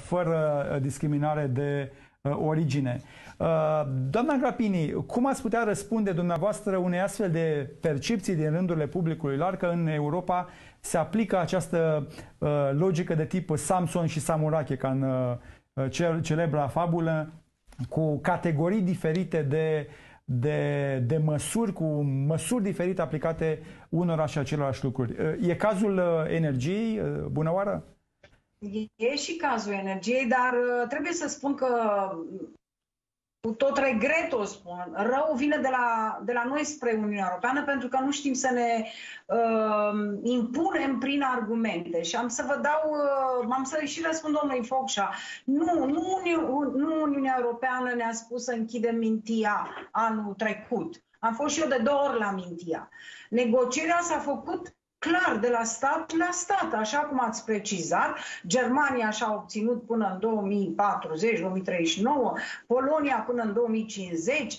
fără discriminare de origine. Doamna Grapini, cum ați putea răspunde dumneavoastră unei astfel de percepții din rândurile publicului larg că în Europa se aplică această logică de tip Samson și Samurache, ca în celebra fabulă, cu categorii diferite de măsuri, cu măsuri diferite aplicate unora și acelorași lucruri. E cazul energiei, bună oară? E și cazul energiei, dar trebuie să spun că, cu tot regretul o spun, rău vine de la noi spre Uniunea Europeană, pentru că nu știm să ne impunem prin argumente. Și am să și răspund domnului Focșa. Nu Uniunea Europeană ne-a spus să închidem Mintia anul trecut. Am fost și eu de 2 ori la Mintia. Negocierea s-a făcut clar de la stat la stat, așa cum ați precizat. Germania și-a obținut până în 2040-2039, Polonia până în 2050,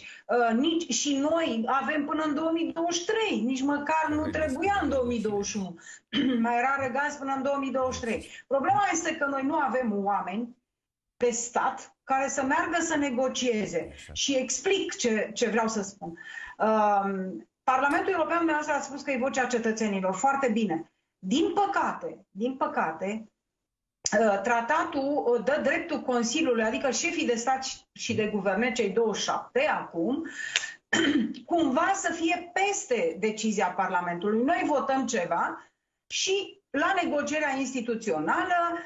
și noi avem până în 2023, nici măcar nu trebuia în 2021. Mai era răgaz până în 2023. Problema este că noi nu avem oameni pe stat care să meargă să negocieze. Și explic ce vreau să spun. Parlamentul European, dumneavoastră, a spus că e vocea cetățenilor. Foarte bine. Din păcate, tratatul dă dreptul Consiliului, adică șefii de stat și de guverne, cei 27 acum, cumva să fie peste decizia Parlamentului. Noi votăm ceva și la negocierea instituțională,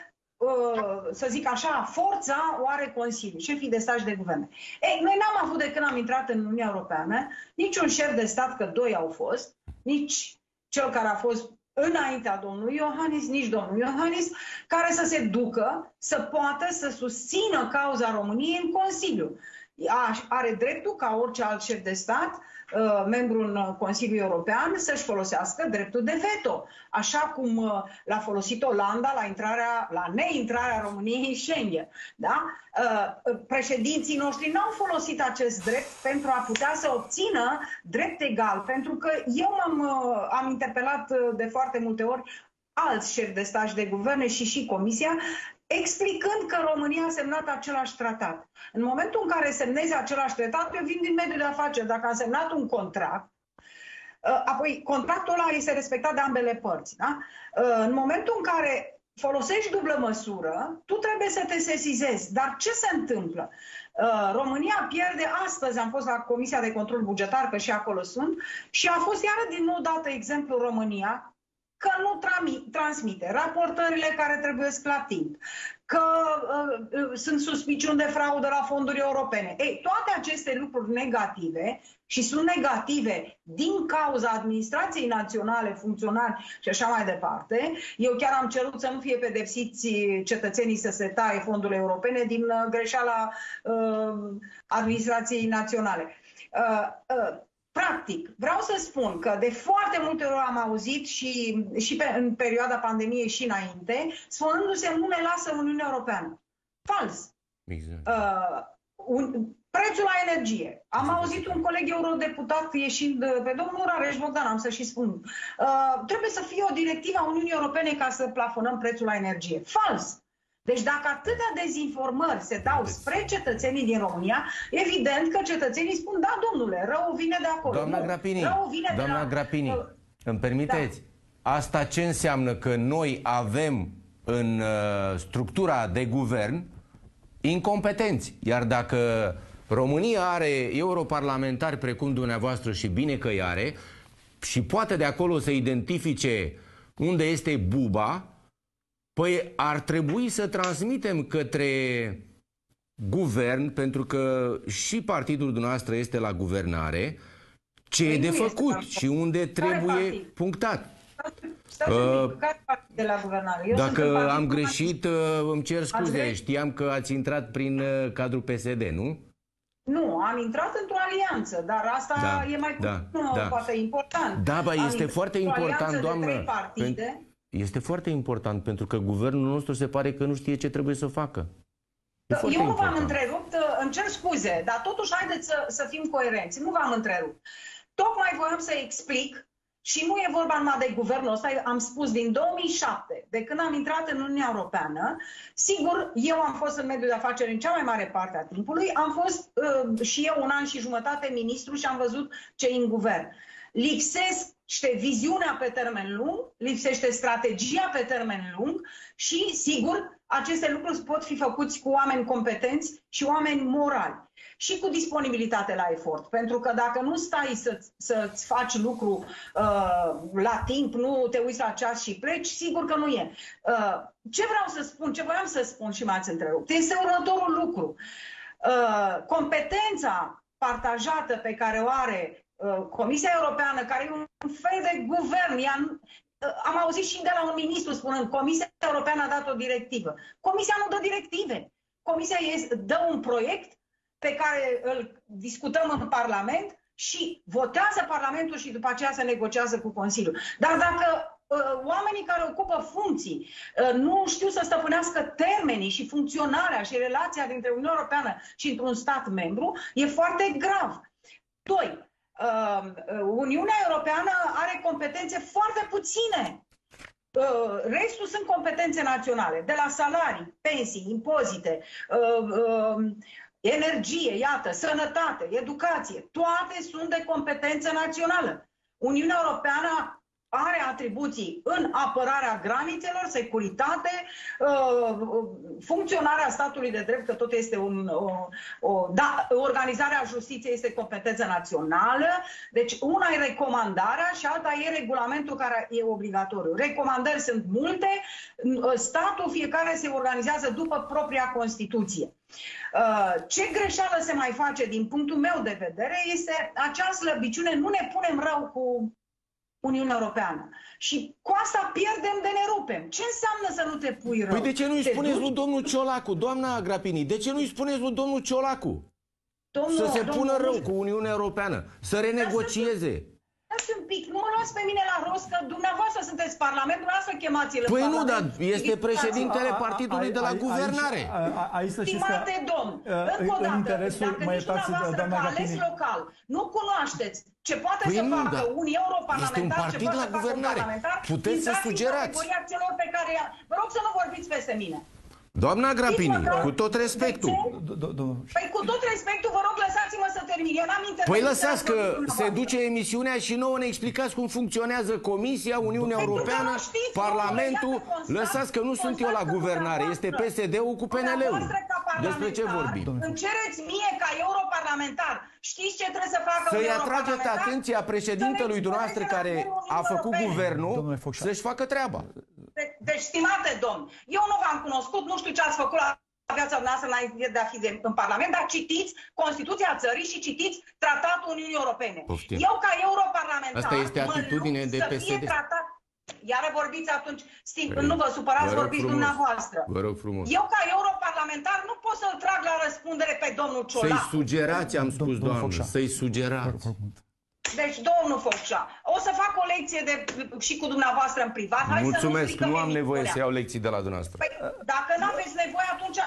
să zic așa, forța o are Consiliul, șefii de stat și de guverne. Ei, noi n-am avut de când am intrat în Uniunea Europeană niciun șef de stat, că 2 au fost, nici cel care a fost înaintea domnului Iohannis, nici domnul Iohannis, care să se ducă, să poată să susțină cauza României în Consiliu. Are dreptul, ca orice alt șef de stat, membru în Consiliul European, să-și folosească dreptul de veto, așa cum l-a folosit Olanda la neintrarea României în Schengen. Da? Președinții noștri n-au folosit acest drept pentru a putea să obțină drept egal, pentru că eu am interpelat de foarte multe ori alți șefi de stat și de guverne și Comisia, explicând că România a semnat același tratat. În momentul în care semnezi același tratat, eu vin din mediul de afaceri. Dacă am semnat un contract, apoi contractul ăla este respectat de ambele părți. Da? În momentul în care folosești dublă măsură, tu trebuie să te sesizezi. Dar ce se întâmplă? România pierde, astăzi am fost la Comisia de Control Bugetar, că și acolo sunt, și a fost iară din nou dată exemplu România, că nu transmite raportările care trebuie la timp, că sunt suspiciuni de fraudă la fonduri europene. Ei, toate aceste lucruri negative, și sunt negative din cauza administrației naționale, funcționari și așa mai departe. Eu chiar am cerut să nu fie pedepsiți cetățenii să se taie fondurile europene din greșeala administrației naționale. Practic, vreau să spun că de foarte multe ori am auzit în perioada pandemiei și înainte, spunându-se nu ne lasă Uniunea Europeană. Fals. Exact. Prețul la energie. Am auzit un coleg eurodeputat ieșind pe domnul Rareș Bogdan, am să și spun. Trebuie să fie o directivă a Uniunii Europene ca să plafonăm prețul la energie. Fals. Deci dacă atâtea dezinformări se dau spre cetățenii din România, evident că cetățenii spun, da, domnule, rău vine de acolo. Doamna Grapini, îmi permiteți? Da. Asta ce înseamnă? Că noi avem în structura de guvern incompetenți. Iar dacă România are europarlamentari precum dumneavoastră, și bine că îi are, și poate de acolo să identifice unde este buba, păi ar trebui să transmitem către guvern, pentru că și partidul dumneavoastră este la guvernare, ce e de făcut și unde trebuie punctat. De la guvernare. Dacă am greșit, îmi cer scuze. Știam că ați intrat prin cadrul PSD, nu? Nu, am intrat într-o alianță, dar asta e mai poate important. Da, este foarte important, doamnă. Este foarte important, pentru că guvernul nostru se pare că nu știe ce trebuie să facă. Eu nu v-am întrerupt, îmi cer scuze, dar totuși haideți să fim coerenți. Nu v-am întrerupt. Tocmai voiam să explic și nu e vorba numai de guvernul ăsta, am spus din 2007, de când am intrat în Uniunea Europeană, sigur, eu am fost în mediul de afaceri în cea mai mare parte a timpului, am fost și eu 1 an și jumătate ministru și am văzut ce e în guvern. Lipsește viziunea pe termen lung, lipsește strategia pe termen lung și, sigur, aceste lucruri pot fi făcuți cu oameni competenți și oameni morali și cu disponibilitate la efort. Pentru că dacă nu stai să-ți faci lucru la timp, nu te uiți la ceas și pleci, sigur că nu e. Ce vreau să spun, ce voiam să spun și m-ați întrerupt, este următorul lucru. Competența partajată pe care o are Comisia Europeană, care e un fel de guvern, am auzit și de la un ministru spunând Comisia Europeană a dat o directivă. Comisia nu dă directive. Comisia dă un proiect pe care îl discutăm în Parlament și votează Parlamentul și după aceea se negociază cu Consiliul. Dar dacă oamenii care ocupă funcții nu știu să stăpânească termenii și funcționarea și relația dintre Uniunea Europeană și într-un stat membru, e foarte grav. 2. Uniunea Europeană are competențe foarte puține. Restul sunt competențe naționale, de la salarii, pensii, impozite, energie, iată, sănătate, educație. Toate sunt de competență națională. Uniunea Europeană are atribuții în apărarea granițelor, securitate, funcționarea statului de drept, că tot este organizarea justiției este competență națională. Deci una e recomandarea și alta e regulamentul care e obligatoriu. Recomandări sunt multe, statul fiecare se organizează după propria Constituție. Ce greșeală se mai face din punctul meu de vedere este acea slăbiciune, nu ne punem rău cu Uniunea Europeană. Și cu asta pierdem de ne rupem. Ce înseamnă să nu te pui rău? Păi de ce nu-i spuneți lui domnul Ciolacu, doamna Grapini, de ce nu-i spuneți lui domnul Ciolacu să se pună rău cu Uniunea Europeană, să renegocieze? Dați un pic, nu mă luați pe mine la rost, că dumneavoastră sunteți Parlamentul, asta chemați-l. Păi nu, dar este președintele partidului de la guvernare. Stimate domn, încă o dată, dacă nici dumneavoastră ca ales local nu cunoașteți ce poate să facă un europarlamentar, ce poate să facă un parlamentar, puteți să sugerați. Categoria celor pe care... Vă rog să nu vorbiți peste mine. Doamna Grapini, cu tot respectul. Păi cu tot respectul, vă rog, lăsați-mă să termin. Eu n-am intervenit. Păi lăsați că se duce emisiunea și nouă ne explicați cum funcționează Comisia, Uniunea Europeană, Parlamentul. Lăsați că nu sunt eu la guvernare, este PSD-ul cu PNL-ul. Despre ce vorbim? Îmi cereți mie ca europarlamentar. Știți ce trebuie să facă un europarlamentar? Să-i atrageți atenția președintelui dumneavoastră care a făcut guvernul să-și facă treaba. Deci, stimate domn, eu nu v-am cunoscut, nu știu ce ați făcut la viața noastră înainte de a fi în Parlament, dar citiți Constituția țării și citiți Tratatul Uniunii Europene. Poftim. Eu, ca europarlamentar, asta este atitudine de PSD. Iară vorbiți atunci, nu vă supărați, vorbiți dumneavoastră. Vă rog frumos. Eu, ca europarlamentar, nu pot să-l trag la răspundere pe domnul Ciolacu. Să-i sugerați, am spus, doamnă, să-i sugerați. Deci, domnul Focșa, o să fac o lecție și cu dumneavoastră în privat. Hai. Mulțumesc, să nu am nevoie să iau lecții de la dumneavoastră. Păi, dacă nu aveți nevoie, atunci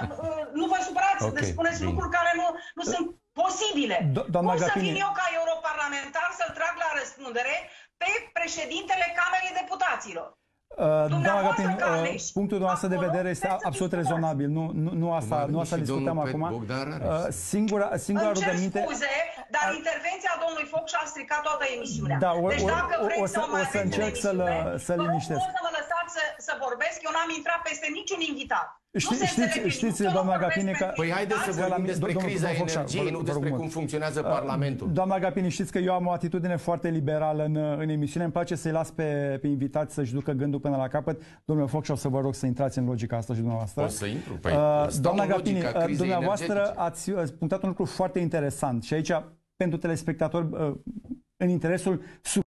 nu vă supărați să spuneți lucruri care nu sunt posibile. Cum să vin eu ca europarlamentar să-l trag la răspundere pe președintele Camerei Deputaților? Doamna Grapini, punctul dumneavoastră de vedere este absolut rezonabil. Nu asta discutăm acum. Singura rugăminte... scuze, dar intervenția domnului Focșa a stricat toată emisiunea. Da, deci dacă vreți o să încerc să liniștesc. Nu pot să mă lăsați să vorbesc, eu n-am intrat peste niciun invitat. Știți, doamna Grapini, că... Păi haideți să vorbim despre criza energiei, nu despre cum funcționează Parlamentul. Doamna Grapini, știți că eu am o atitudine foarte liberală în emisiune. Îmi place să-i las pe invitați să-și ducă gândul până la capăt. Domnule Focșa, o să vă rog să intrați în logica asta și dumneavoastră. O să intru. Doamna Grapini, dumneavoastră ați punctat un lucru foarte interesant și aici, pentru telespectatori, în interesul